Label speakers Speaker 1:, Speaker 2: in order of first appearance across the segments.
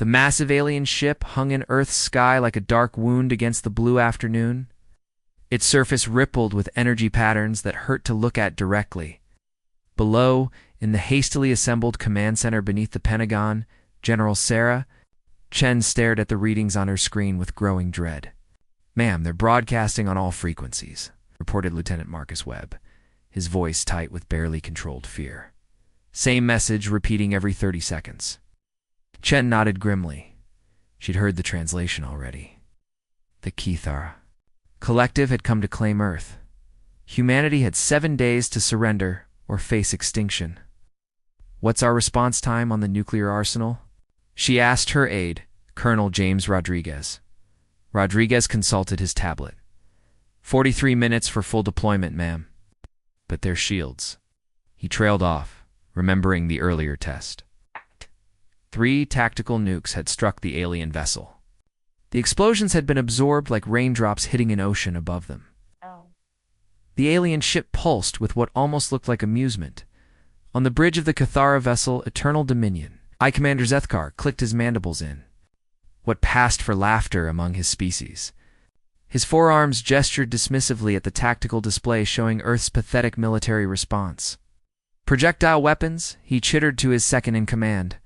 Speaker 1: The massive alien ship hung in Earth's sky like a dark wound against the blue afternoon. Its surface rippled with energy patterns that hurt to look at directly. Below, in the hastily assembled command center beneath the Pentagon, General Sarah Chen stared at the readings on her screen with growing dread. "Ma'am, they're broadcasting on all frequencies," reported Lieutenant Marcus Webb, his voice tight with barely controlled fear. "Same message repeating every 30 seconds. Chen nodded grimly. She'd heard the translation already. The Cathar Collective had come to claim Earth. Humanity had 7 days to surrender or face extinction. "What's our response time on the nuclear arsenal?" she asked her aide, Colonel James Rodriguez. Rodriguez consulted his tablet. 43 minutes for full deployment, ma'am." "But they're shields." He trailed off, remembering the earlier test. 3 tactical nukes had struck the alien vessel. The explosions had been absorbed like raindrops hitting an ocean above them. The alien ship pulsed with what almost looked like amusement. On the bridge of the Cathara vessel, Eternal Dominion, High Commander Zethkar clicked his mandibles in. What passed for laughter among his species. His forearms gestured dismissively at the tactical display showing Earth's pathetic military response. "Projectile weapons," he chittered to his second-in-command,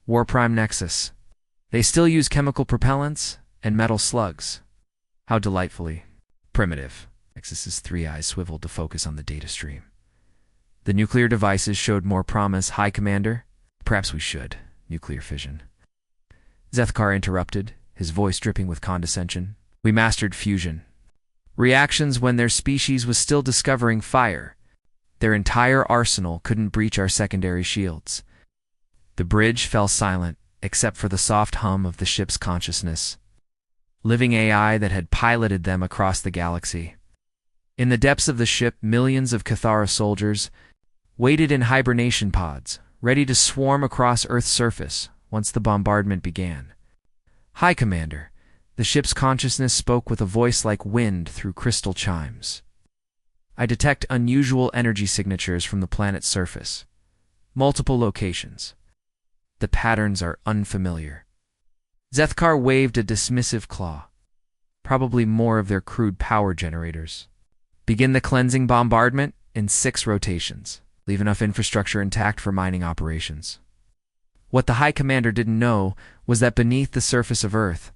Speaker 1: War Prime Nexus. "They still use chemical propellants and metal slugs." How delightfully primitive. Nexus's 3 eyes swiveled to focus on the data stream. "The nuclear devices showed more promise, High Commander." "Perhaps we should. Nuclear fission." Zethkar interrupted, his voice dripping with condescension. "We mastered fusion. Reactions when their species was still discovering fire. Their entire arsenal couldn't breach our secondary shields." The bridge fell silent, except for the soft hum of the ship's consciousness. Living AI that had piloted them across the galaxy. In the depths of the ship, millions of Cathara soldiers waited in hibernation pods, ready to swarm across Earth's surface once the bombardment began. "High Commander," the ship's consciousness spoke with a voice like wind through crystal chimes. "I detect unusual energy signatures from the planet's surface. Multiple locations. The patterns are unfamiliar." Zethkar waved a dismissive claw. "Probably more of their crude power generators. Begin the cleansing bombardment in 6 rotations. Leave enough infrastructure intact for mining operations." What the High Commander didn't know was that beneath the surface of Earth,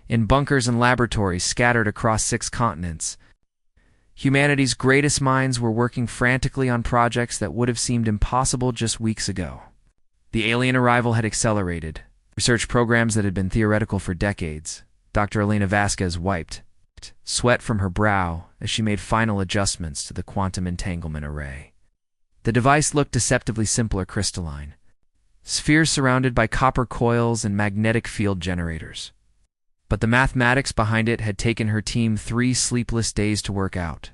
Speaker 1: in bunkers and laboratories scattered across 6 continents, humanity's greatest minds were working frantically on projects that would have seemed impossible just weeks ago. The alien arrival had accelerated. Research programs that had been theoretical for decades. Dr. Elena Vasquez wiped sweat from her brow as she made final adjustments to the quantum entanglement array. The device looked deceptively simple or crystalline. Spheres surrounded by copper coils and magnetic field generators. But the mathematics behind it had taken her team 3 sleepless days to work out.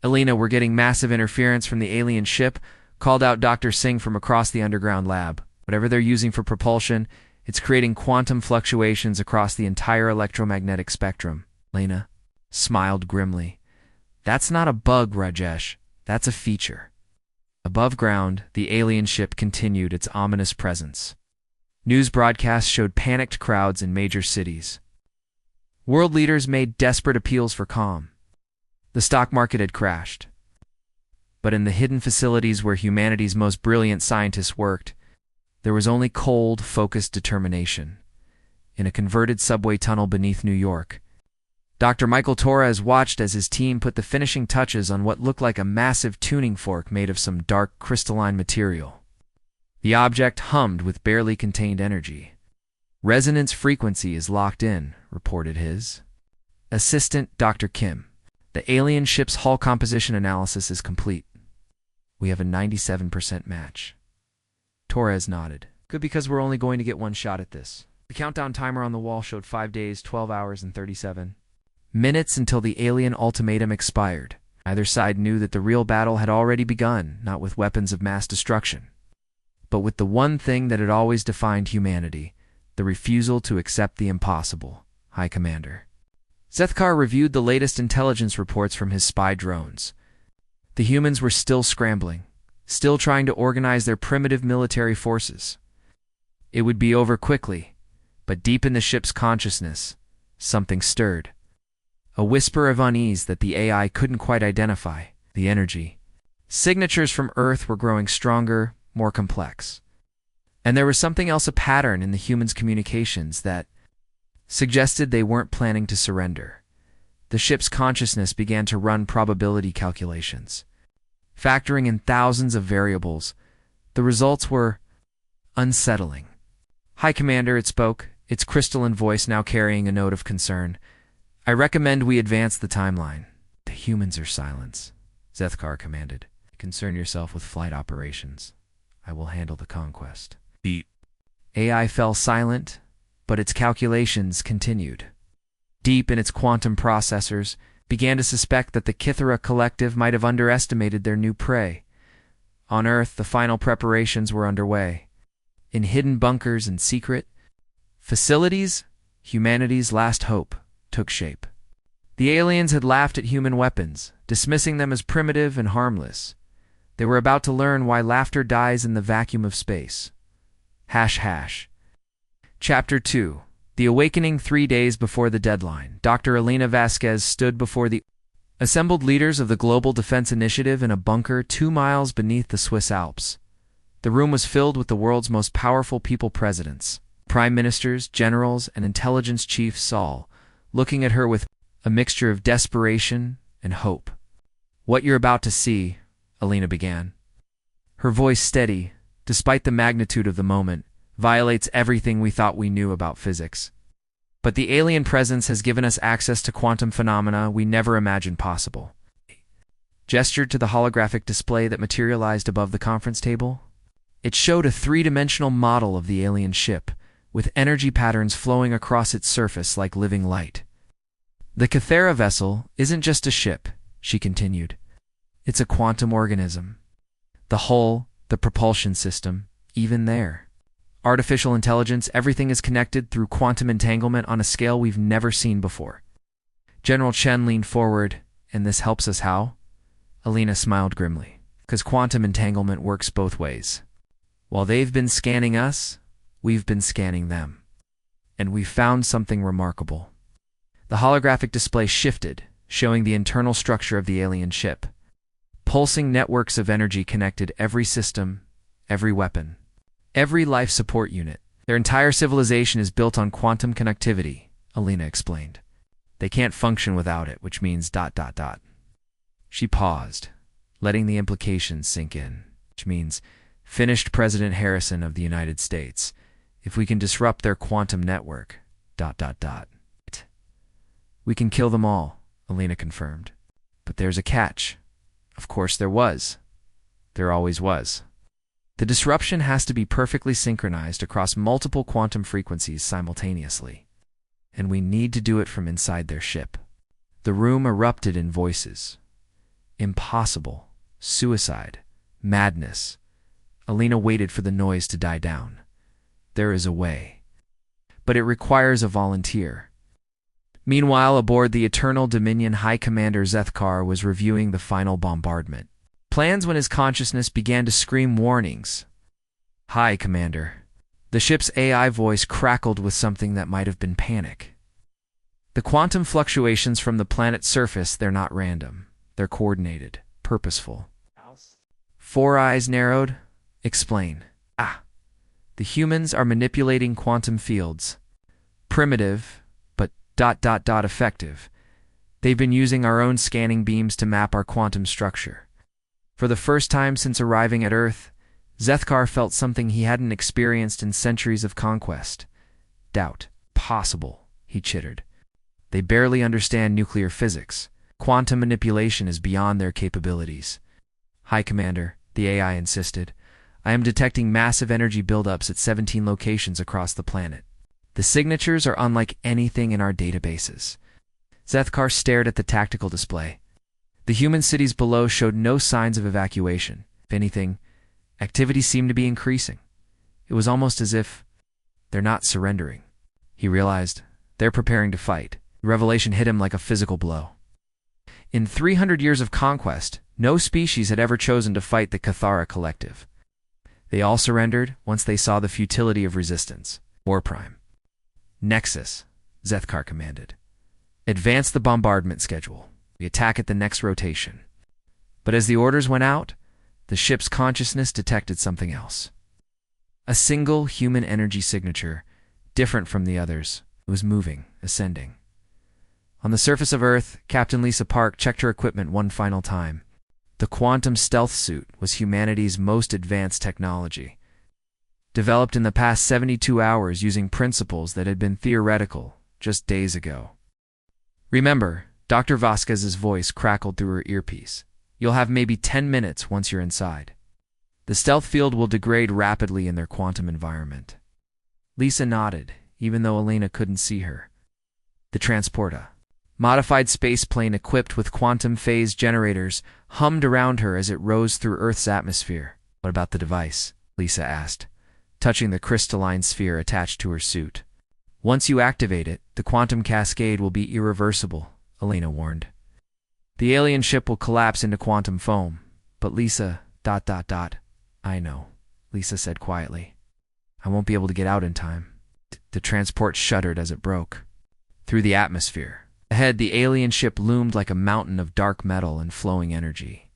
Speaker 1: "Elena, we're getting massive interference from the alien ship," called out Dr. Singh from across the underground lab. "Whatever they're using for propulsion, it's creating quantum fluctuations across the entire electromagnetic spectrum." Elena smiled grimly. "That's not a bug, Rajesh. That's a feature." Above ground, the alien ship continued its ominous presence. News broadcasts showed panicked crowds in major cities. World leaders made desperate appeals for calm. The stock market had crashed. But in the hidden facilities where humanity's most brilliant scientists worked, there was only cold, focused determination. In a converted subway tunnel beneath New York, Dr. Michael Torres watched as his team put the finishing touches on what looked like a massive tuning fork made of some dark crystalline material. The object hummed with barely contained energy. "Resonance frequency is locked in," reported his assistant, Dr. Kim. "The alien ship's hull composition analysis is complete. We have a 97% match." Torres nodded. "Good, because we're only going to get one shot at this." The countdown timer on the wall showed 5 days, 12 hours, and 37 minutes until the alien ultimatum expired. Either side knew that the real battle had already begun, not with weapons of mass destruction, but with the one thing that had always defined humanity, the refusal to accept the impossible. High Commander. Zethkar reviewed the latest intelligence reports from his spy drones. The humans were still scrambling, still trying to organize their primitive military forces. It would be over quickly, But deep in the ship's consciousness, something stirred. A whisper of unease that the AI couldn't quite identify. The energy. Signatures from Earth were growing stronger, more complex. And there was something else, a pattern in the humans' communications that suggested they weren't planning to surrender. The ship's consciousness began to run probability calculations. Factoring in thousands of variables, the results were unsettling. "Hi, Commander," it spoke, its crystalline voice now carrying a note of concern. "I recommend we advance the timeline." "The humans are silent," Zethkar commanded. "Concern yourself with flight operations. I will handle the conquest." The AI fell silent, but its calculations continued. Deep in its quantum processors, began to suspect that the Kithara collective might have underestimated their new prey. On Earth, the final preparations were underway. In hidden bunkers and secret facilities, humanity's last hope took shape. The aliens had laughed at human weapons, dismissing them as primitive and harmless. They were about to learn why laughter dies in the vacuum of space. Chapter 2. The Awakening. 3 days before the deadline, Dr. Elena Vasquez stood before the assembled leaders of the Global Defense Initiative in a bunker 2 miles beneath the Swiss Alps. The room was filled with the world's most powerful people, presidents, prime ministers, generals, and intelligence chiefs, all looking at her with a mixture of desperation and hope. "What you're about to see," Elena began, her voice steady, despite the magnitude of the moment, "violates everything we thought we knew about physics. But the alien presence has given us access to quantum phenomena we never imagined possible." Gestured to the holographic display that materialized above the conference table. It showed a three-dimensional model of the alien ship, with energy patterns flowing across its surface like living light. "The Kithara vessel isn't just a ship," she continued. "It's a quantum organism. The hull, the propulsion system, even there. Artificial intelligence, everything is connected through quantum entanglement on a scale we've never seen before." General Chen leaned forward. "And this helps us how?" Elena smiled grimly. "'Cause quantum entanglement works both ways. While they've been scanning us, we've been scanning them. And we've found something remarkable." The holographic display shifted, showing the internal structure of the alien ship. Pulsing networks of energy connected every system, every weapon, every life support unit. "Their entire civilization is built on quantum connectivity," Elena explained. "They can't function without it, which means ... She paused, letting the implications sink in. "Which means, finished President Harrison of the United States, if we can disrupt their quantum network ... We can kill them all," Elena confirmed. "But there's a catch." Of course there was. There always was. "The disruption has to be perfectly synchronized across multiple quantum frequencies simultaneously. And we need to do it from inside their ship." The room erupted in voices. "Impossible. Suicide. Madness." Elena waited for the noise to die down. "There is a way. But it requires a volunteer." Meanwhile, aboard the Eternal Dominion, High Commander Zethkar was reviewing the final bombardment plans when his consciousness began to scream warnings. "Hi, Commander." The ship's AI voice crackled with something that might have been panic. "The quantum fluctuations from the planet's surface, they're not random. They're coordinated, purposeful." Four eyes narrowed. "Explain." "The humans are manipulating quantum fields. Primitive, but ... effective. They've been using our own scanning beams to map our quantum structure." For the first time since arriving at Earth, Zethkar felt something he hadn't experienced in centuries of conquest. Doubt. "Possible," he chittered. "They barely understand nuclear physics. Quantum manipulation is beyond their capabilities." "High Commander," the AI insisted, "I am detecting massive energy buildups at 17 locations across the planet. The signatures are unlike anything in our databases." Zethkar stared at the tactical display. The human cities below showed no signs of evacuation. If anything, activity seemed to be increasing. It was almost as if they're not surrendering. He realized they're preparing to fight. The revelation hit him like a physical blow. In 300 years of conquest, no species had ever chosen to fight the Kithara collective. They all surrendered once they saw the futility of resistance. War Prime. Nexus, Zethkar commanded. Advance the bombardment schedule. We attack at the next rotation. But as the orders went out, the ship's consciousness detected something else. A single human energy signature, different from the others, was moving, ascending. On the surface of Earth, Captain Lisa Park checked her equipment one final time. The quantum stealth suit was humanity's most advanced technology, developed in the past 72 hours using principles that had been theoretical just days ago. Remember, Dr. Vasquez's voice crackled through her earpiece. You'll have maybe 10 minutes once you're inside. The stealth field will degrade rapidly in their quantum environment. Lisa nodded, even though Elena couldn't see her. The transporter, modified spaceplane equipped with quantum phase generators, hummed around her as it rose through Earth's atmosphere. What about the device? Lisa asked, touching the crystalline sphere attached to her suit. Once you activate it, the quantum cascade will be irreversible, Elena warned. The alien ship will collapse into quantum foam. But Lisa, I know, Lisa said quietly. I won't be able to get out in time. The transport shuddered as it broke. Through the atmosphere, ahead the alien ship loomed like a mountain of dark metal and flowing energy.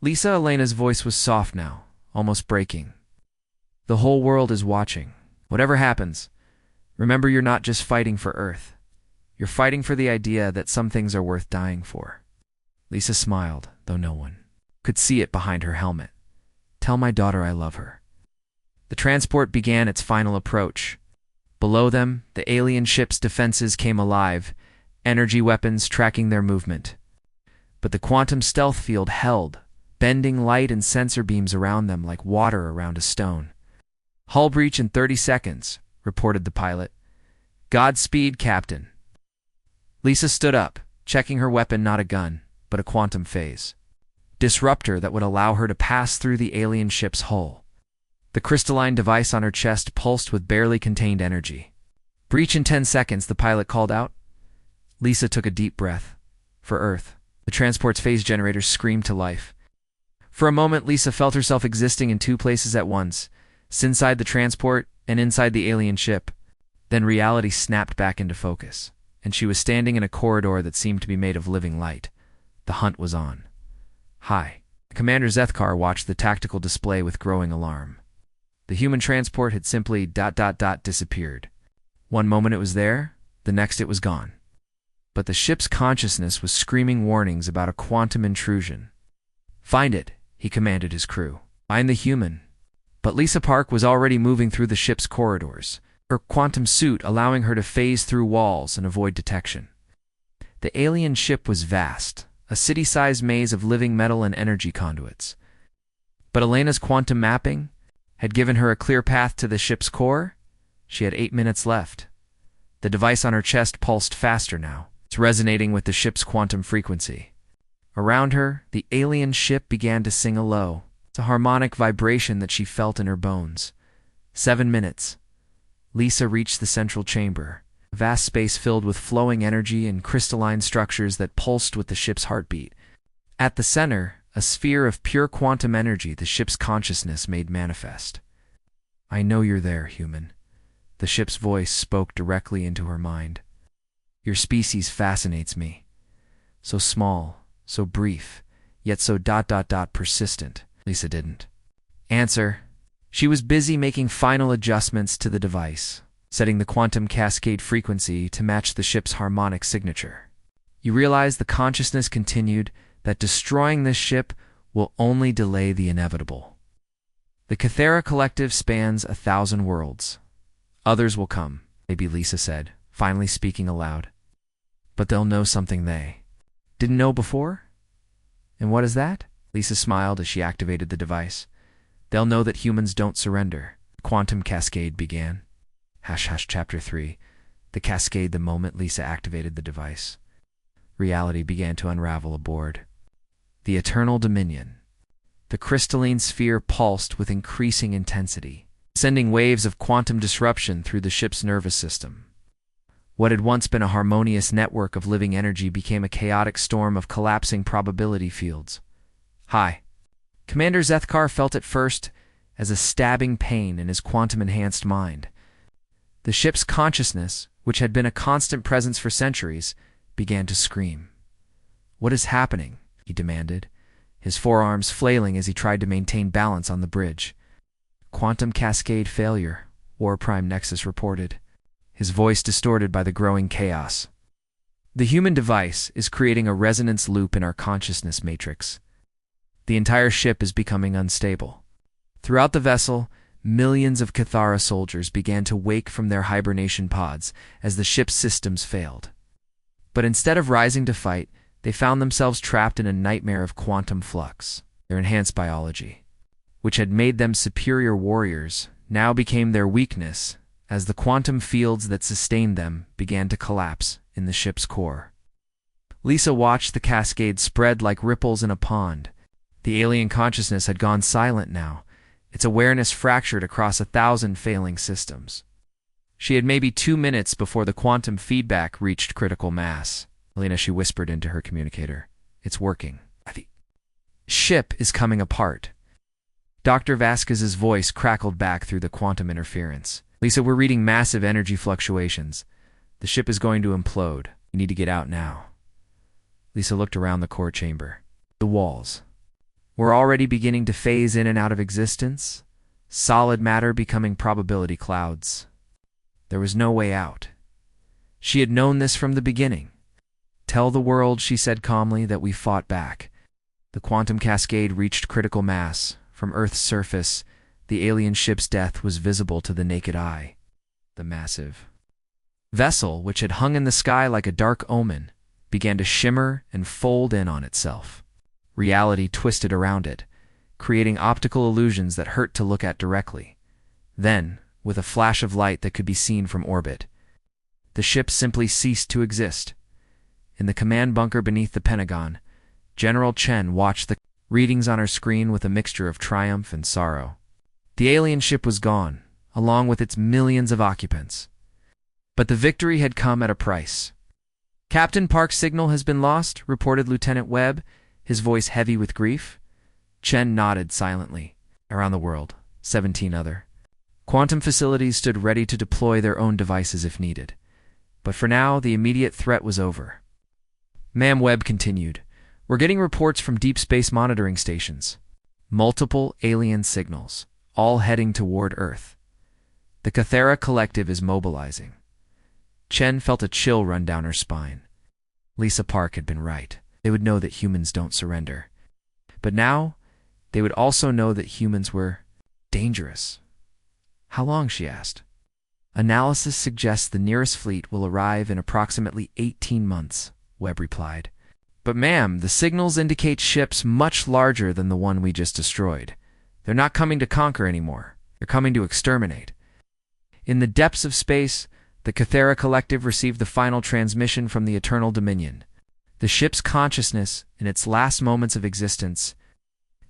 Speaker 1: Lisa Elena's voice was soft now, almost breaking. The whole world is watching. Whatever happens, remember you're not just fighting for Earth. You're fighting for the idea that some things are worth dying for. Lisa smiled, though no one could see it behind her helmet. Tell my daughter I love her. The transport began its final approach. Below them, the alien ship's defenses came alive, energy weapons tracking their movement. But the quantum stealth field held, bending light and sensor beams around them like water around a stone. Hull breach in 30 seconds, reported the pilot. Godspeed, Captain. Lisa stood up, checking her weapon, not a gun, but a quantum phase disruptor that would allow her to pass through the alien ship's hull. The crystalline device on her chest pulsed with barely contained energy. Breach in 10 seconds, the pilot called out. Lisa took a deep breath. For Earth, the transport's phase generators screamed to life. For a moment, Lisa felt herself existing in two places at once, inside the transport and inside the alien ship. Then reality snapped back into focus, and she was standing in a corridor that seemed to be made of living light. The hunt was on. Hi. Commander Zethkar watched the tactical display with growing alarm. The human transport had simply disappeared. One moment it was there, the next it was gone. But the ship's consciousness was screaming warnings about a quantum intrusion. Find it, he commanded his crew. Find the human. But Lisa Park was already moving through the ship's corridors, her quantum suit allowing her to phase through walls and avoid detection. The alien ship was vast, a city-sized maze of living metal and energy conduits. But Elena's quantum mapping had given her a clear path to the ship's core. She had 8 minutes left. The device on her chest pulsed faster now. It's resonating with the ship's quantum frequency. Around her, the alien ship began to sing a low. It's a harmonic vibration that she felt in her bones. 7 minutes. Lisa reached the central chamber, a vast space filled with flowing energy and crystalline structures that pulsed with the ship's heartbeat. At the center, a sphere of pure quantum energy the ship's consciousness made manifest. I know you're there, human. The ship's voice spoke directly into her mind. Your species fascinates me. So small, so brief, yet so persistent. Lisa didn't answer. She was busy making final adjustments to the device, setting the quantum cascade frequency to match the ship's harmonic signature. You realize the consciousness continued that destroying this ship will only delay the inevitable. The Cathera Collective spans 1,000 worlds. Others will come, maybe Lisa said, finally speaking aloud. But they'll know something they didn't know before? And what is that? Lisa smiled as she activated the device. They'll know that humans don't surrender. The quantum cascade began. Chapter 3. The cascade. The moment Lisa activated the device, reality began to unravel aboard. The eternal dominion. The crystalline sphere pulsed with increasing intensity, sending waves of quantum disruption through the ship's nervous system. What had once been a harmonious network of living energy became a chaotic storm of collapsing probability fields. Hi. Commander Zethkar felt at first as a stabbing pain in his quantum-enhanced mind. The ship's consciousness, which had been a constant presence for centuries, began to scream. "What is happening?" he demanded, his forearms flailing as he tried to maintain balance on the bridge. "Quantum cascade failure," War Prime Nexus reported, his voice distorted by the growing chaos. "The human device is creating a resonance loop in our consciousness matrix. The entire ship is becoming unstable." Throughout the vessel, millions of Cathara soldiers began to wake from their hibernation pods as the ship's systems failed. But instead of rising to fight, they found themselves trapped in a nightmare of quantum flux. Their enhanced biology, which had made them superior warriors, now became their weakness as the quantum fields that sustained them began to collapse in the ship's core. Lisa watched the cascade spread like ripples in a pond. The alien consciousness had gone silent now, its awareness fractured across 1,000 failing systems. She had maybe 2 minutes before the quantum feedback reached critical mass. Elena, she whispered into her communicator. "It's working. The ship is coming apart." Dr. Vasquez's voice crackled back through the quantum interference. "Lisa, we're reading massive energy fluctuations. The ship is going to implode. You need to get out now." Lisa looked around the core chamber. The walls were already beginning to phase in and out of existence, solid matter becoming probability clouds. There was no way out. She had known this from the beginning. "Tell the world," she said calmly, "that we fought back." The quantum cascade reached critical mass. From Earth's surface, the alien ship's death was visible to the naked eye. The massive vessel, which had hung in the sky like a dark omen, began to shimmer and fold in on itself. Reality twisted around it, creating optical illusions that hurt to look at directly. Then, with a flash of light that could be seen from orbit, the ship simply ceased to exist. In the command bunker beneath the Pentagon, General Chen watched the readings on her screen with a mixture of triumph and sorrow. The alien ship was gone, along with its millions of occupants. But the victory had come at a price. "Captain Park's signal has been lost," reported Lieutenant Webb, his voice heavy with grief. Chen nodded silently. Around the world, 17 other quantum facilities stood ready to deploy their own devices if needed. But for now, the immediate threat was over. "Ma'am," Webb continued, "we're getting reports from deep space monitoring stations. Multiple alien signals, all heading toward Earth. The Cathara Collective is mobilizing." Chen felt a chill run down her spine. Lisa Park had been right. They would know that humans don't surrender. But now, they would also know that humans were dangerous. "How long?" she asked. "Analysis suggests the nearest fleet will arrive in approximately 18 months, Webb replied. "But ma'am, the signals indicate ships much larger than the one we just destroyed. They're not coming to conquer anymore. They're coming to exterminate." In the depths of space, the Cathara Collective received the final transmission from the Eternal Dominion. The ship's consciousness, in its last moments of existence,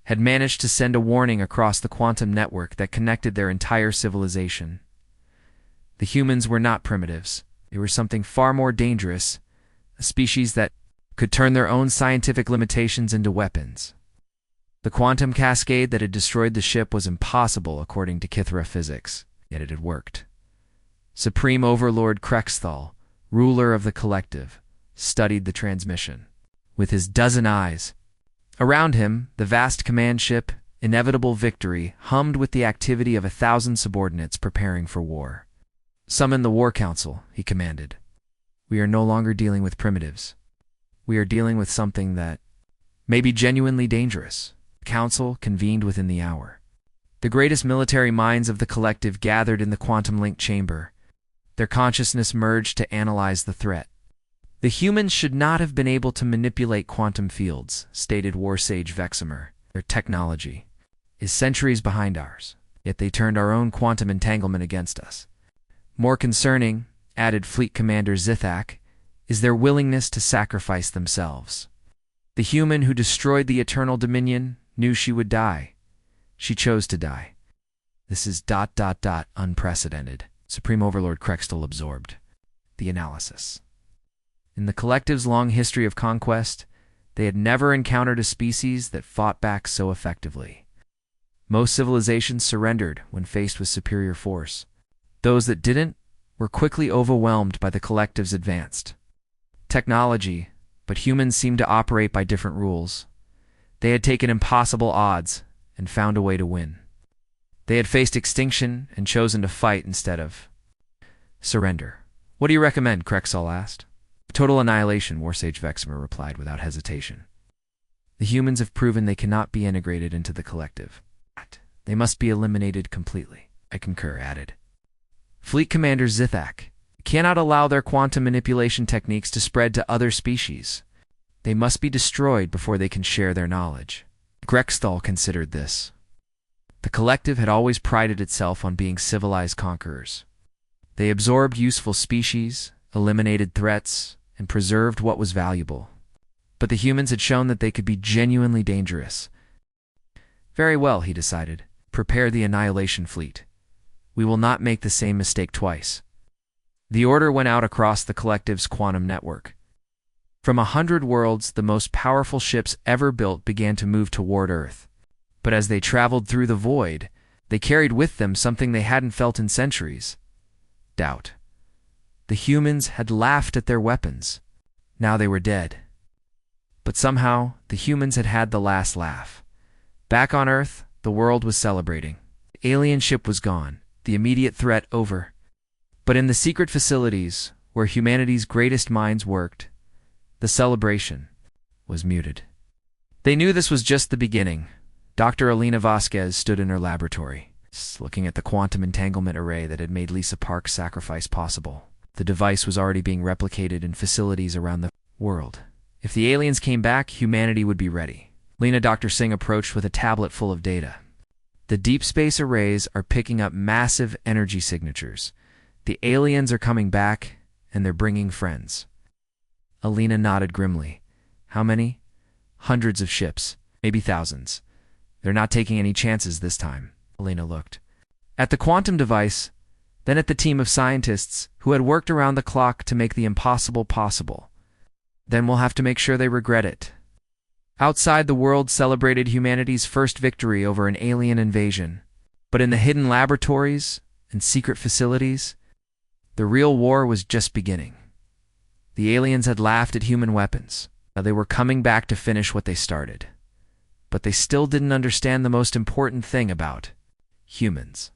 Speaker 1: had managed to send a warning across the quantum network that connected their entire civilization. The humans were not primitives. They were something far more dangerous, a species that could turn their own scientific limitations into weapons. The quantum cascade that had destroyed the ship was impossible according to Kithra physics, yet it had worked. Supreme Overlord Krexthal, ruler of the collective, studied the transmission with his dozen eyes. Around him, the vast command ship, Inevitable Victory, hummed with the activity of 1,000 subordinates preparing for war. "Summon the War Council," he commanded. "We are no longer dealing with primitives. We are dealing with something that may be genuinely dangerous." The council convened within the hour. The greatest military minds of the collective gathered in the quantum link chamber. Their consciousness merged to analyze the threat. "The humans should not have been able to manipulate quantum fields," stated War Sage Veximer. "Their technology is centuries behind ours, yet they turned our own quantum entanglement against us. More concerning," added Fleet Commander Zithak, "is their willingness to sacrifice themselves. The human who destroyed the Eternal Dominion knew she would die. She chose to die. This is ... unprecedented." Supreme Overlord Krextal absorbed the analysis. In the collective's long history of conquest, they had never encountered a species that fought back so effectively. Most civilizations surrendered when faced with superior force. Those that didn't were quickly overwhelmed by the collective's advanced technology, but humans seemed to operate by different rules. They had taken impossible odds and found a way to win. They had faced extinction and chosen to fight instead of surrender. "What do you recommend?" Krexol asked. "Total annihilation," Warsage Veximer replied without hesitation. "The humans have proven they cannot be integrated into the collective. They must be eliminated completely." "I concur," added Fleet Commander Zithak. "Cannot allow their quantum manipulation techniques to spread to other species. They must be destroyed before they can share their knowledge." Grexthal considered this. The collective had always prided itself on being civilized conquerors. They absorbed useful species, eliminated threats, and preserved what was valuable. But the humans had shown that they could be genuinely dangerous. "Very well," he decided. "Prepare the annihilation fleet. We will not make the same mistake twice." The order went out across the collective's quantum network. From 100 worlds, the most powerful ships ever built began to move toward Earth. But as they traveled through the void, they carried with them something they hadn't felt in centuries: doubt. The humans had laughed at their weapons. Now they were dead. But somehow, the humans had had the last laugh. Back on Earth, the world was celebrating. The alien ship was gone, the immediate threat over. But in the secret facilities, where humanity's greatest minds worked, the celebration was muted. They knew this was just the beginning. Dr. Alina Vasquez stood in her laboratory, looking at the quantum entanglement array that had made Lisa Park's sacrifice possible. The device was already being replicated in facilities around the world. If the aliens came back, humanity would be ready. Lena Dr. Singh approached with a tablet full of data. "The deep space arrays are picking up massive energy signatures. The aliens are coming back, and they're bringing friends." Alina nodded grimly. "How many?" "Hundreds of ships, maybe thousands. They're not taking any chances this time." Alina looked at the quantum device, then at the team of scientists who had worked around the clock to make the impossible possible. "Then we'll have to make sure they regret it." Outside, the world celebrated humanity's first victory over an alien invasion. But in the hidden laboratories and secret facilities, the real war was just beginning. The aliens had laughed at human weapons. Now they were coming back to finish what they started. But they still didn't understand the most important thing about humans.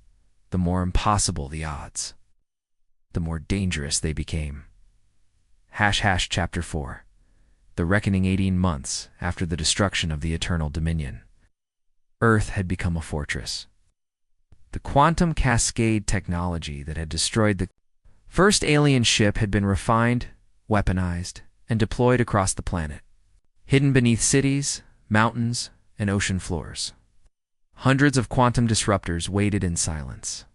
Speaker 1: The more impossible the odds, the more dangerous they became. Chapter 4. The Reckoning 18 months after the destruction of the Eternal Dominion. Earth had become a fortress. The quantum cascade technology that had destroyed the first alien ship had been refined, weaponized, and deployed across the planet, hidden beneath cities, mountains, and ocean floors. Hundreds of quantum disruptors waited in silence.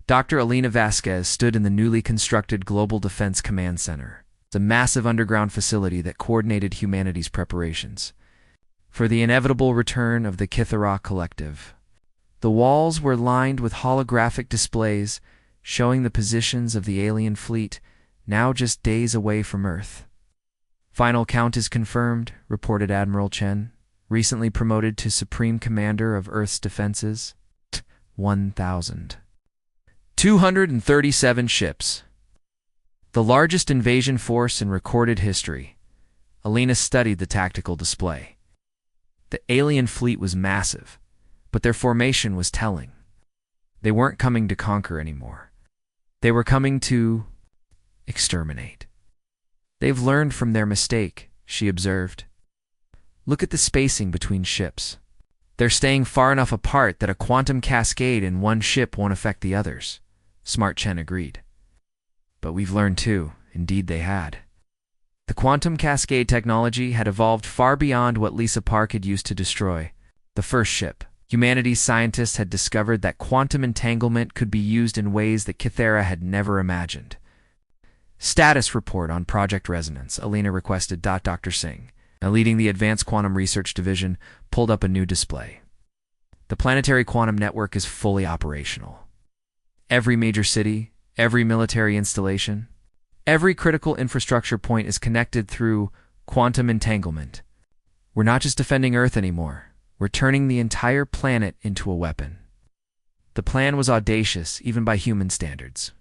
Speaker 1: Dr. Alina Vasquez stood in the newly constructed Global Defense Command Center, the massive underground facility that coordinated humanity's preparations for the inevitable return of the Kithara Collective. The walls were lined with holographic displays showing the positions of the alien fleet, now just days away from Earth. "Final count is confirmed," reported Admiral Chen, recently promoted to Supreme Commander of Earth's defenses. 1,237 ships. The largest invasion force in recorded history. Alina studied the tactical display. The alien fleet was massive, but their formation was telling. They weren't coming to conquer anymore. They were coming to exterminate. "They've learned from their mistake," she observed. "Look at the spacing between ships. They're staying far enough apart that a quantum cascade in one ship won't affect the others." Smart Chen agreed. "But we've learned too." Indeed they had. The quantum cascade technology had evolved far beyond what Lisa Park had used to destroy the first ship. Humanity's scientists had discovered that quantum entanglement could be used in ways that Kithara had never imagined. "Status report on Project Resonance," Alina requested. Dr. Singh, now leading the Advanced Quantum Research Division, pulled up a new display. "The planetary quantum network is fully operational. Every major city, every military installation, every critical infrastructure point is connected through quantum entanglement. We're not just defending Earth anymore. We're turning the entire planet into a weapon." The plan was audacious, even by human standards.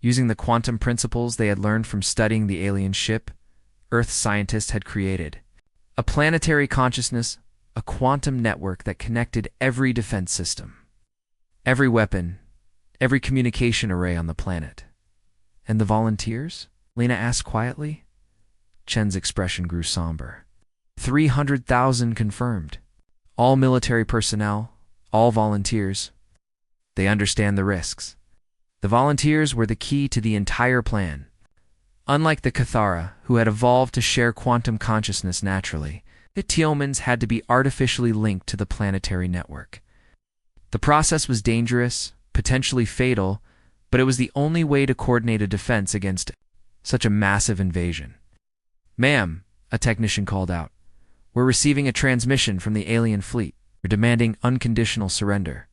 Speaker 1: Using the quantum principles they had learned from studying the alien ship, Earth scientists had created a planetary consciousness, a quantum network that connected every defense system, every weapon, every communication array on the planet. And the volunteers? Lena asked quietly. Chen's expression grew somber. 300,000 confirmed. All military personnel, all volunteers. They understand the risks. The volunteers were the key to the entire plan. Unlike the Cathara, who had evolved to share quantum consciousness naturally, the Teomans had to be artificially linked to the planetary network. The process was dangerous, potentially fatal, but it was the only way to coordinate a defense against such a massive invasion. "Ma'am," a technician called out, "we're receiving a transmission from the alien fleet. We're demanding unconditional surrender."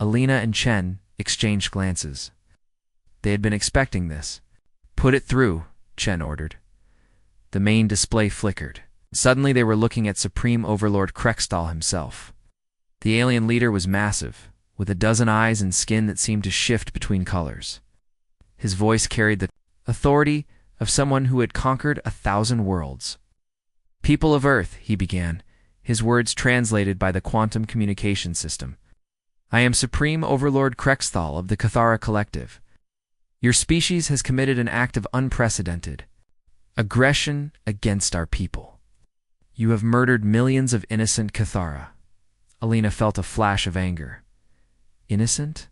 Speaker 1: Alina and Chen exchanged glances. They had been expecting this. "Put it through," Chen ordered. The main display flickered. Suddenly they were looking at Supreme Overlord Krextal himself. The alien leader was massive, with a dozen eyes and skin that seemed to shift between colors. His voice carried the authority of someone who had conquered 1,000 worlds. "People of Earth," he began, his words translated by the quantum communication system. "I am Supreme Overlord Krextal of the Cathara Collective. Your species has committed an act of unprecedented aggression against our people. You have murdered millions of innocent Cathara." Alina felt a flash of anger. Innocent?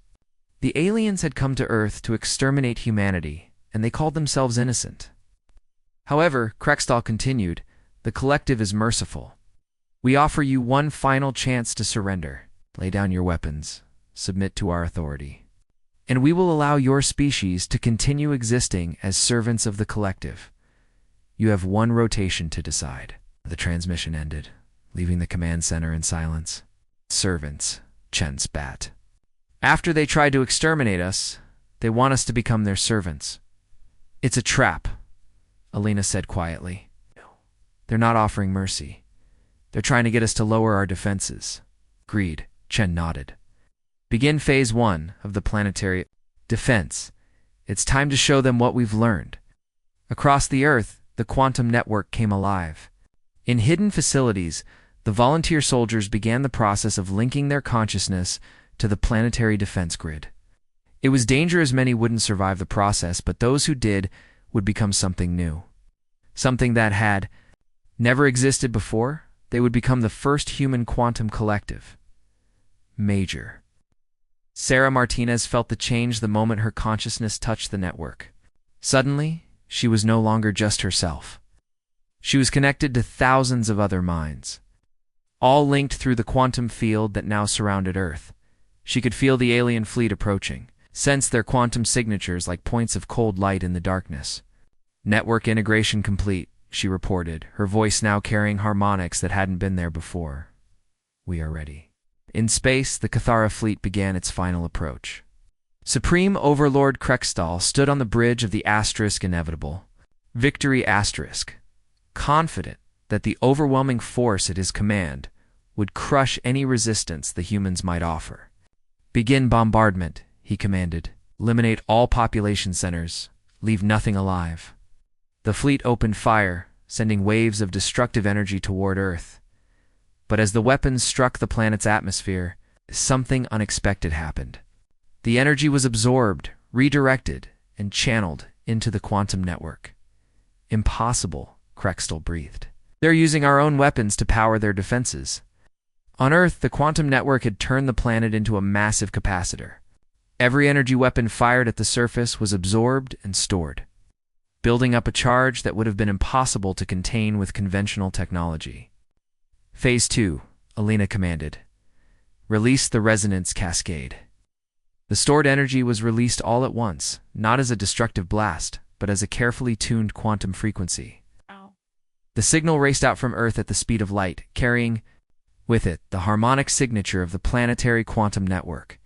Speaker 1: The aliens had come to Earth to exterminate humanity, and they called themselves innocent. However, Krextal continued, "The Collective is merciful. We offer you one final chance to surrender. Lay down your weapons, submit to our authority, and we will allow your species to continue existing as servants of the Collective. You have one rotation to decide." The transmission ended, leaving the command center in silence. "Servants," Chen spat. "After they tried to exterminate us, they want us to become their servants." "It's a trap," Alina said quietly. "They're not offering mercy. They're trying to get us to lower our defenses." "Agreed," Chen nodded. "Begin Phase 1 of the planetary defense. It's time to show them what we've learned." Across the Earth, the quantum network came alive. In hidden facilities, the volunteer soldiers began the process of linking their consciousness to the planetary defense grid. It was dangerous. Many wouldn't survive the process, but those who did would become something new. Something that had never existed before. They would become the first human quantum collective. Major. Sarah Martinez felt the change the moment her consciousness touched the network. Suddenly, she was no longer just herself. She was connected to thousands of other minds, all linked through the quantum field that now surrounded Earth. She could feel the alien fleet approaching, sense their quantum signatures like points of cold light in the darkness. "Network integration complete," she reported, her voice now carrying harmonics that hadn't been there before. "We are ready." In space, the Cathara fleet began its final approach. Supreme Overlord Krextal stood on the bridge of the Asterisk Inevitable, Victory Asterisk, confident that the overwhelming force at his command would crush any resistance the humans might offer. "Begin bombardment," he commanded. "Eliminate all population centers. Leave nothing alive." The fleet opened fire, sending waves of destructive energy toward Earth. But as the weapons struck the planet's atmosphere, something unexpected happened. The energy was absorbed, redirected, and channeled into the quantum network. "Impossible," Krextal breathed. "They're using our own weapons to power their defenses." On Earth, the quantum network had turned the planet into a massive capacitor. Every energy weapon fired at the surface was absorbed and stored, building up a charge that would have been impossible to contain with conventional technology. "Phase 2, Alina commanded. "Release the resonance cascade." The stored energy was released all at once, not as a destructive blast, but as a carefully tuned quantum frequency. The signal raced out from Earth at the speed of light, carrying with it the harmonic signature of the planetary quantum network.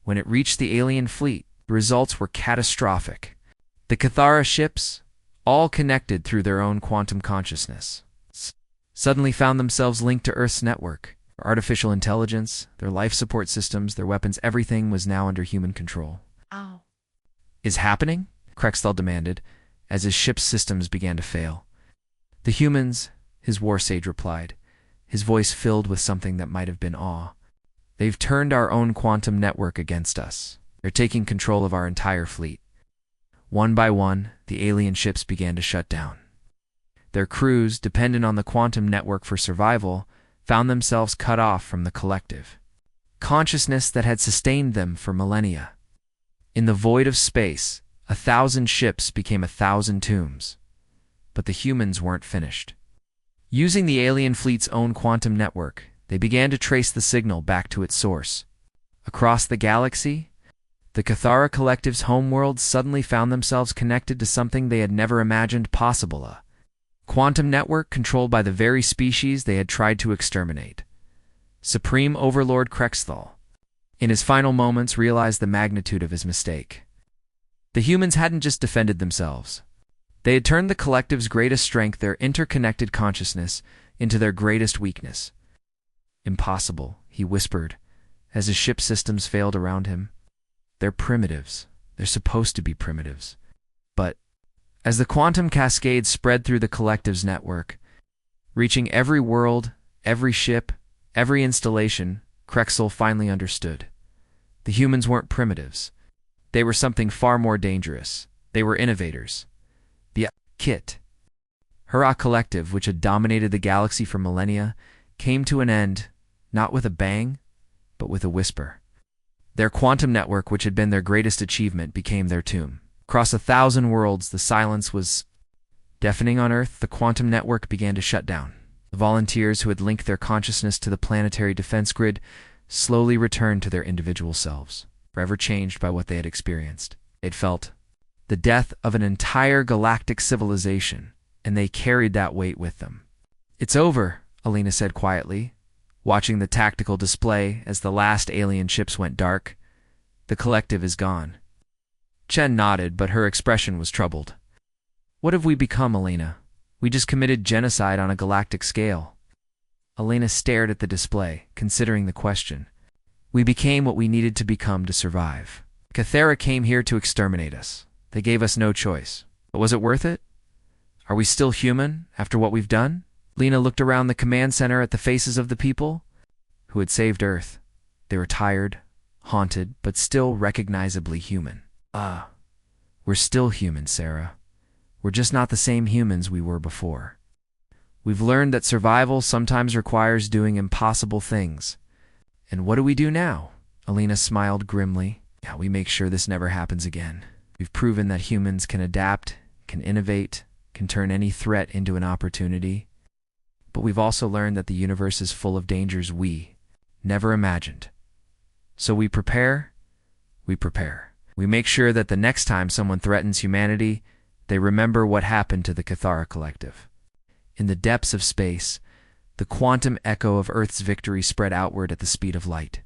Speaker 1: When it reached the alien fleet, the results were catastrophic. The Cathara ships, all connected through their own quantum consciousness, suddenly found themselves linked to Earth's network. Their artificial intelligence, their life support systems, their weapons, everything was now under human control. Is happening? Krexthal demanded, as his ship's systems began to fail. The humans, his war sage replied, his voice filled with something that might have been awe. They've turned our own quantum network against us. They're taking control of our entire fleet. One by one, the alien ships began to shut down. Their crews, dependent on the quantum network for survival, found themselves cut off from the collective consciousness that had sustained them for millennia. In the void of space, 1,000 ships became 1,000 tombs. But the humans weren't finished. Using the alien fleet's own quantum network, they began to trace the signal back to its source. Across the galaxy, the Cathara Collective's homeworlds suddenly found themselves connected to something they had never imagined possible, a quantum network controlled by the very species they had tried to exterminate. Supreme Overlord Krexthal, in his final moments, realized the magnitude of his mistake. The humans hadn't just defended themselves. They had turned the collective's greatest strength, their interconnected consciousness, into their greatest weakness. Impossible, he whispered, as his ship systems failed around him. They're primitives. They're supposed to be primitives. But as the quantum cascade spread through the collective's network, reaching every world, every ship, every installation, Krexthal finally understood. The humans weren't primitives. They were something far more dangerous. They were innovators. The Kit, Hurrah Collective, which had dominated the galaxy for millennia, came to an end, not with a bang, but with a whisper. Their quantum network, which had been their greatest achievement, became their tomb. Across 1,000 worlds, the silence was deafening. On Earth, the quantum network began to shut down. The volunteers who had linked their consciousness to the planetary defense grid slowly returned to their individual selves, forever changed by what they had experienced. They'd felt the death of an entire galactic civilization, and they carried that weight with them. "It's over," Alina said quietly, watching the tactical display as the last alien ships went dark. "The collective is gone." Chen nodded, but her expression was troubled. "What have we become, Alina? We just committed genocide on a galactic scale." Alina stared at the display, considering the question. "We became what we needed to become to survive. Cathara came here to exterminate us. They gave us no choice. But was it worth it? Are we still human after what we've done?" Lena looked around the command center at the faces of the people who had saved Earth. They were tired, haunted, but still recognizably human. We're still human, Sarah. We're just not the same humans we were before. We've learned that survival sometimes requires doing impossible things. And what do we do now?" Alina smiled grimly. "Yeah, we make sure this never happens again. We've proven that humans can adapt, can innovate, can turn any threat into an opportunity. But we've also learned that the universe is full of dangers we never imagined. So we prepare. We make sure that the next time someone threatens humanity, they remember what happened to the Cathara Collective." In the depths of space, the quantum echo of Earth's victory spread outward at the speed of light.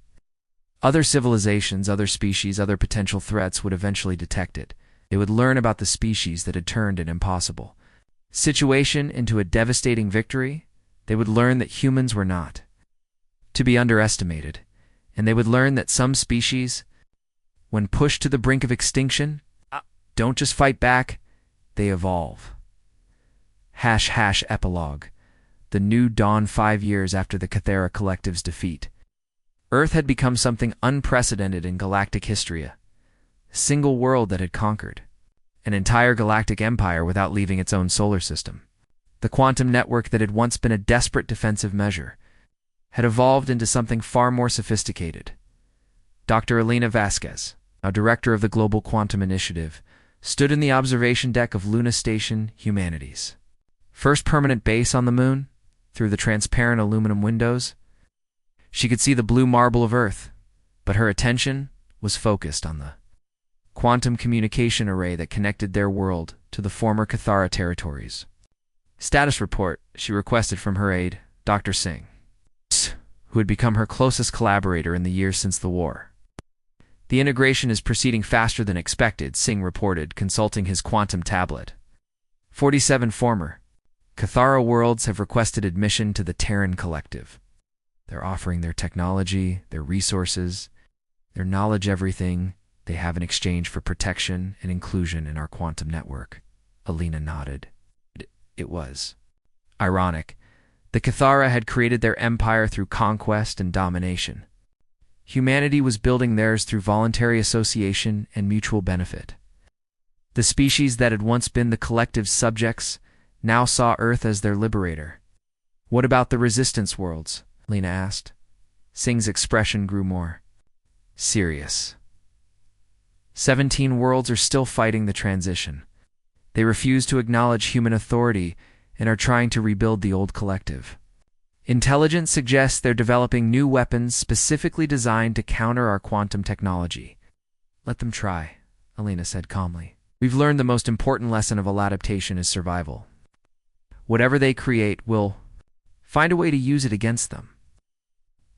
Speaker 1: Other civilizations, other species, other potential threats would eventually detect it. They would learn about the species that had turned an impossible situation into a devastating victory. They would learn that humans were not to be underestimated, and they would learn that some species, when pushed to the brink of extinction, don't just fight back, they evolve. Epilogue. The New Dawn 5 years after the Cathara Collective's defeat. Earth had become something unprecedented in galactic history. A single world that had conquered an entire galactic empire without leaving its own solar system. The quantum network that had once been a desperate defensive measure had evolved into something far more sophisticated. Dr. Elena Vasquez, now director of the Global Quantum Initiative, stood in the observation deck of Luna Station Humanities. First permanent base on the moon, through the transparent aluminum windows. She could see the blue marble of Earth, but her attention was focused on the quantum communication array that connected their world to the former Cathara territories. "Status report," she requested from her aide, Dr. Singh, who had become her closest collaborator in the years since the war. "The integration is proceeding faster than expected," Singh reported, consulting his quantum tablet. 47 former Cathara worlds have requested admission to the Terran Collective. They're offering their technology, their resources, their knowledge everything They have in exchange for protection and inclusion in our quantum network. Alina nodded. It was ironic. The Cathara had created their empire through conquest and domination. Humanity was building theirs through voluntary association and mutual benefit. The species that had once been the collective's subjects now saw Earth as their liberator. What about the resistance worlds? Lena asked. Sing's expression grew more serious. 17 worlds are still fighting the transition. They refuse to acknowledge human authority and are trying to rebuild the old collective. Intelligence suggests they're developing new weapons specifically designed to counter our quantum technology. Let them try, Alina said calmly. We've learned the most important lesson of all adaptation is survival. Whatever they create, we'll find a way to use it against them.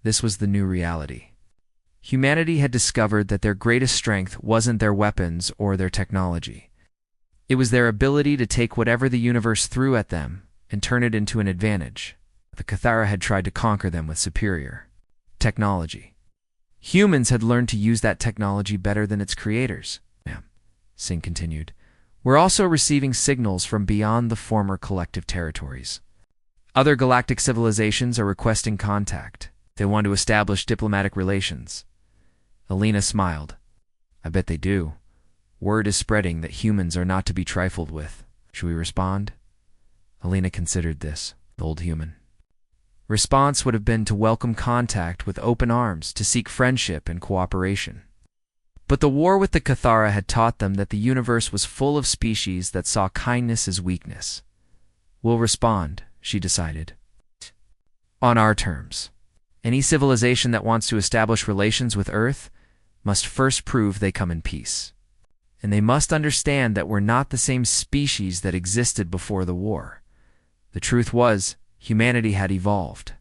Speaker 1: This was the new reality. Humanity had discovered that their greatest strength wasn't their weapons or their technology. It was their ability to take whatever the universe threw at them and turn it into an advantage. The Cathara had tried to conquer them with superior technology. Humans had learned to use that technology better than its creators. Singh continued. We're also receiving signals from beyond the former collective territories. Other galactic civilizations are requesting contact. They want to establish diplomatic relations. Alina smiled. I bet they do. Word is spreading that humans are not to be trifled with. Should we respond? Alina considered this. The old human. Response would have been to welcome contact with open arms, to seek friendship and cooperation. But the war with the Cathara had taught them that the universe was full of species that saw kindness as weakness. We'll respond, she decided. On our terms. Any civilization that wants to establish relations with Earth must first prove they come in peace. And they must understand that we're not the same species that existed before the war. The truth was, humanity had evolved.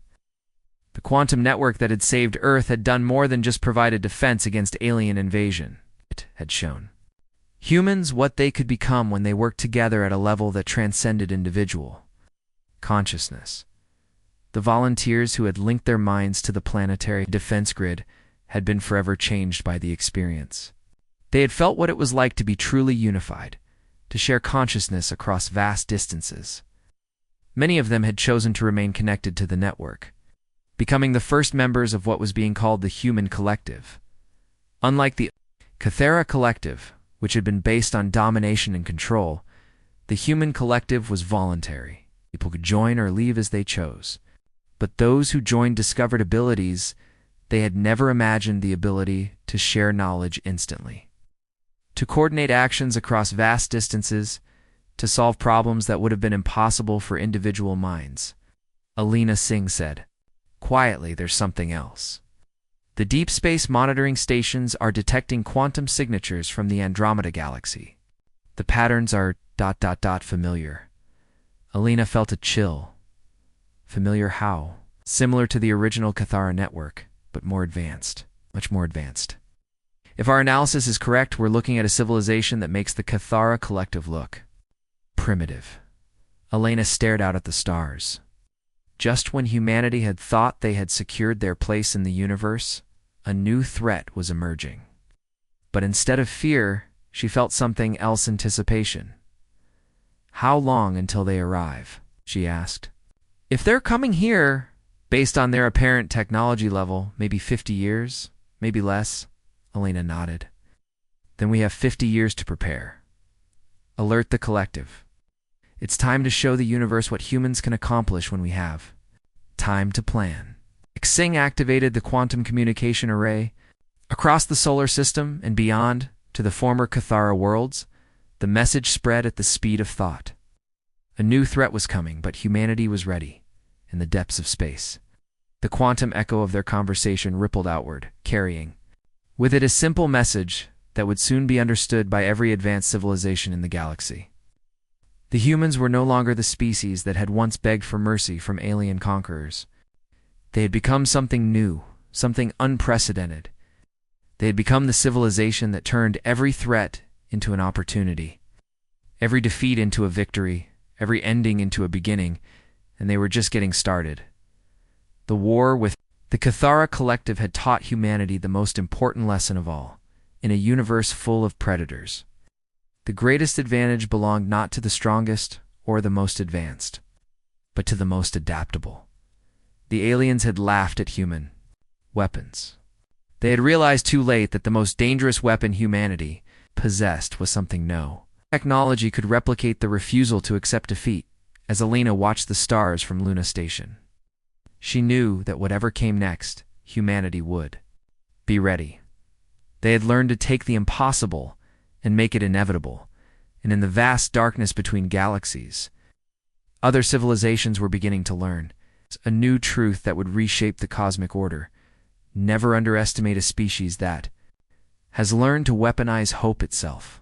Speaker 1: The quantum network that had saved Earth had done more than just provide a defense against alien invasion. It had shown humans what they could become when they worked together at a level that transcended individual consciousness. The volunteers who had linked their minds to the planetary defense grid had been forever changed by the experience. They had felt what it was like to be truly unified, to share consciousness across vast distances. Many of them had chosen to remain connected to the network, becoming the first members of what was being called the human collective. Unlike the Cathara collective, which had been based on domination and control, the human collective was voluntary. People could join or leave as they chose. But those who joined discovered abilities they had never imagined: the ability to share knowledge instantly, to coordinate actions across vast distances, to solve problems that would have been impossible for individual minds. Alina Singh said, quietly, there's something else. The deep space monitoring stations are detecting quantum signatures from the Andromeda galaxy. The patterns are ... familiar. Alina felt a chill. Familiar how? Similar to the original Cathara network, but more advanced. Much more advanced. If our analysis is correct, we're looking at a civilization that makes the Cathara collective look primitive. Alina stared out at the stars. Just when humanity had thought they had secured their place in the universe, a new threat was emerging. But instead of fear, she felt something else: anticipation. How long until they arrive? She asked. If they're coming here, based on their apparent technology level, maybe 50 years, maybe less. Alina nodded. Then we have 50 years to prepare. Alert the collective. It's time to show the universe what humans can accomplish when we have time to plan. Singh activated the quantum communication array. Across the solar system and beyond to the former Cathara worlds, the message spread at the speed of thought. A new threat was coming, but humanity was ready. In the depths of space, the quantum echo of their conversation rippled outward, carrying with it a simple message that would soon be understood by every advanced civilization in the galaxy. The humans were no longer the species that had once begged for mercy from alien conquerors. They had become something new, something unprecedented. They had become the civilization that turned every threat into an opportunity, every defeat into a victory, every ending into a beginning, and they were just getting started. The war with the Cathara collective had taught humanity the most important lesson of all: in a universe full of predators. The greatest advantage belonged not to the strongest or the most advanced, but to the most adaptable. The aliens had laughed at human weapons. They had realized too late that the most dangerous weapon humanity possessed was something no technology could replicate: the refusal to accept defeat. As Alina watched the stars from Luna Station, she knew that whatever came next, humanity would be ready. They had learned to take the impossible and make it inevitable, and in the vast darkness between galaxies, other civilizations were beginning to learn a new truth that would reshape the cosmic order. Never underestimate a species that has learned to weaponize hope itself.